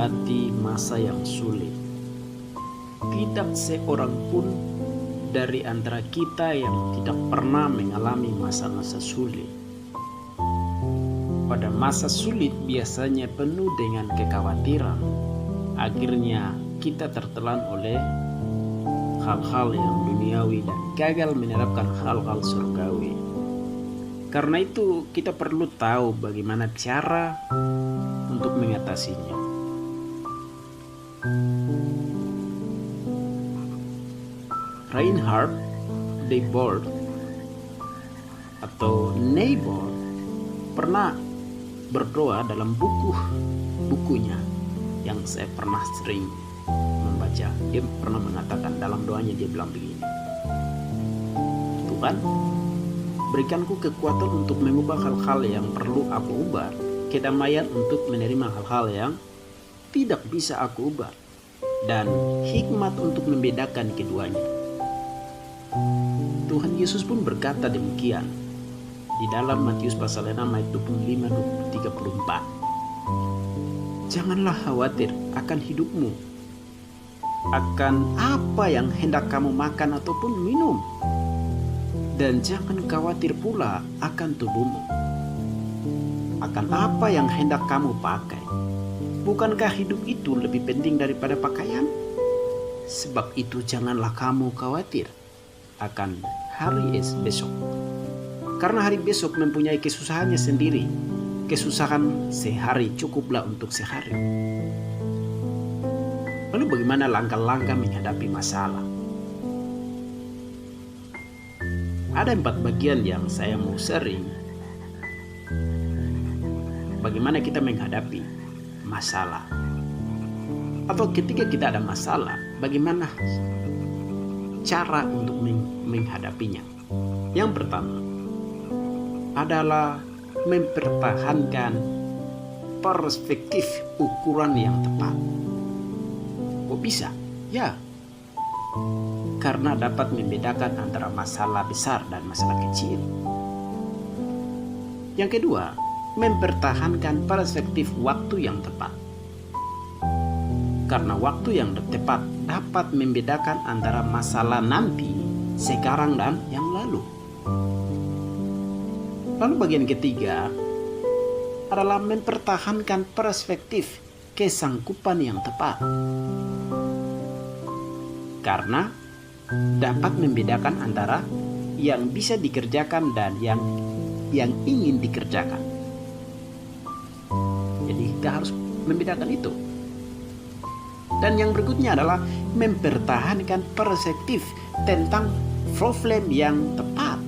melewati masa yang sulit. Tidak seorang pun dari antara kita yang tidak pernah mengalami masa-masa sulit. Pada masa sulit biasanya penuh dengan kekhawatiran. Akhirnya kita tertelan oleh hal-hal yang duniawi dan gagal menerapkan hal-hal surgawi. Karena itu kita perlu tahu bagaimana cara untuk mengatasinya. Reinhard Niebuhr atau Niebuhr pernah berdoa dalam bukunya yang saya pernah sering membaca. Dia pernah mengatakan dalam doanya, dia bilang begini: Tuhan, berikanku kekuatan untuk mengubah hal-hal yang perlu aku ubah, kedamaian untuk menerima hal-hal yang tidak bisa aku ubah, dan hikmat untuk membedakan keduanya. Tuhan Yesus pun berkata demikian di dalam Matius pasal 6 ayat 25-34. Janganlah khawatir akan hidupmu, akan apa yang hendak kamu makan ataupun minum, dan jangan khawatir pula akan tubuhmu, akan apa yang hendak kamu pakai. Bukankah hidup itu lebih penting daripada pakaian? Sebab itu janganlah kamu khawatir akan hari besok, karena hari besok mempunyai kesusahannya sendiri. Kesusahan sehari cukuplah untuk sehari. Lalu bagaimana langkah-langkah menghadapi masalah? Ada 4 bagian yang saya mau sharing. Bagaimana kita menghadapi masalah, atau ketika kita ada masalah, bagaimana cara untuk menghadapinya. Yang pertama adalah mempertahankan perspektif ukuran yang tepat. Kok bisa? Ya, karena dapat membedakan antara masalah besar dan masalah kecil. Yang kedua, mempertahankan perspektif waktu yang tepat. Karena waktu yang tepat dapat membedakan antara masalah nanti, sekarang, dan yang lalu. Lalu bagian ketiga adalah mempertahankan perspektif kesanggupan yang tepat. Karena dapat membedakan antara yang bisa dikerjakan dan yang ingin dikerjakan. Jadi kita harus membedakan itu. Dan yang berikutnya adalah mempertahankan perspektif tentang problem yang tepat.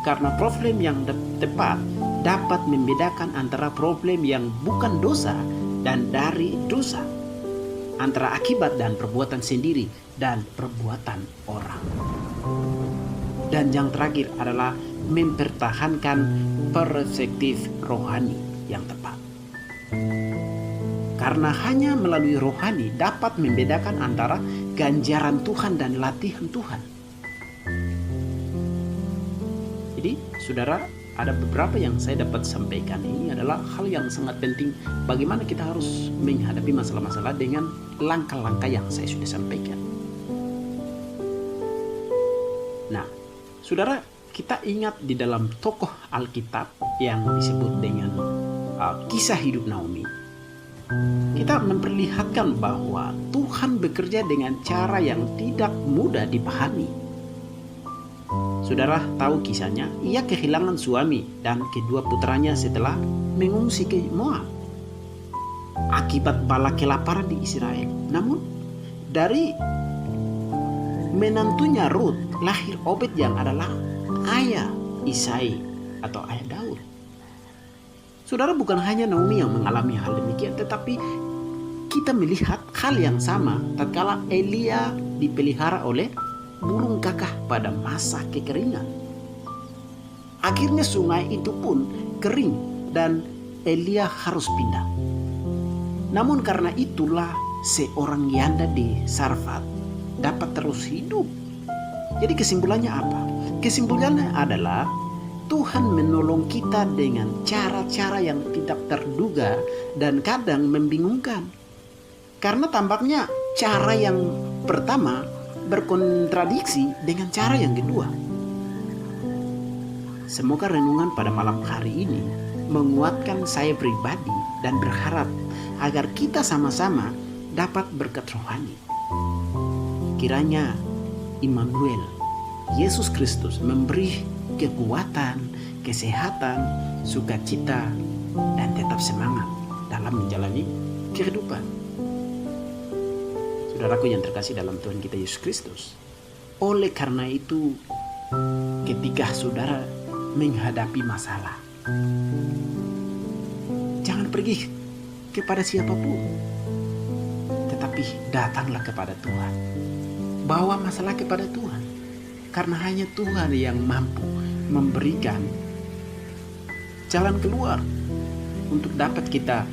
Karena problem yang tepat dapat membedakan antara problem yang bukan dosa dan dari dosa, antara akibat dan perbuatan sendiri dan perbuatan orang. Dan yang terakhir adalah mempertahankan perspektif rohani yang tepat. Karena hanya melalui rohani dapat membedakan antara ganjaran Tuhan dan latihan Tuhan. Jadi, saudara, ada beberapa yang saya dapat sampaikan. Ini adalah hal yang sangat penting. Bagaimana kita harus menghadapi masalah-masalah dengan langkah-langkah yang saya sudah sampaikan. Nah, saudara, kita ingat di dalam tokoh Alkitab yang disebut dengan kisah hidup Naomi. Kita memperlihatkan bahwa Tuhan bekerja dengan cara yang tidak mudah dipahami. Saudara tahu kisahnya, ia kehilangan suami dan kedua putranya setelah mengungsi ke Moab akibat bala kelaparan di Israel. Namun dari menantunya Ruth lahir Obed yang adalah ayah Isai atau ayah Daud. Saudara, bukan hanya Naomi yang mengalami hal demikian, tetapi kita melihat hal yang sama tatkala Elia dipelihara oleh burung kakah pada masa kekeringan. Akhirnya sungai itu pun kering dan Elia harus pindah. Namun karena itulah seorang janda di Sarfat dapat terus hidup. Jadi kesimpulannya apa? Kesimpulannya adalah Tuhan menolong kita dengan cara-cara yang tidak terduga dan kadang membingungkan. Karena tampaknya cara yang pertama berkontradiksi dengan cara yang kedua. Semoga renungan pada malam hari ini menguatkan saya pribadi dan berharap agar kita sama-sama dapat berkat rohani. Kiranya Immanuel, Yesus Kristus memberi kekuatan, kesehatan, sukacita, dan tetap semangat dalam menjalani kehidupan. Saudaraku yang terkasih dalam Tuhan kita Yesus Kristus, oleh karena itu ketika saudara menghadapi masalah, jangan pergi kepada siapapun, tetapi datanglah kepada Tuhan. Bawa masalah kepada Tuhan, karena hanya Tuhan yang mampu memberikan jalan keluar untuk dapat kita